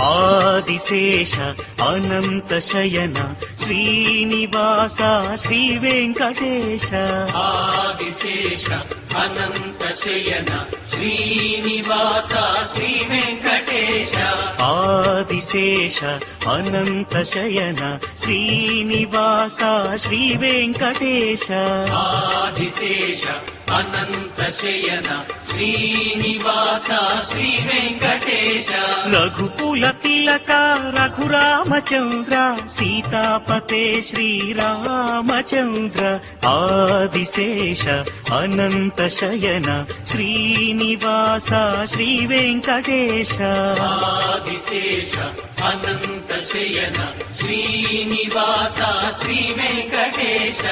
ఆదిశేష అనంత శయన శ్రీనివాస శ్రీ వెంకటేశ. ఆదిశేష అనంత శయన శ్రీనివాస శ్రీ వెంకటేశ. ఆదిశేష అనంత శయన శ్రీనివాస శ్రీ వెంకటేశ. ఆదిశేష అనంత శయన శ్రీనివాస శ్రీ వెంకటేశ. రఘుకుల తిలక రఘురామచంద్ర సీతాపతే శ్రీరామచంద్ర. ఆదిశేష అనంత శయన శ్రీనివాస శ్రీ వెంకటేశ. ఆదిశేష అనంత శయన శ్రీనివాస శ్రీ వెంకటేశ.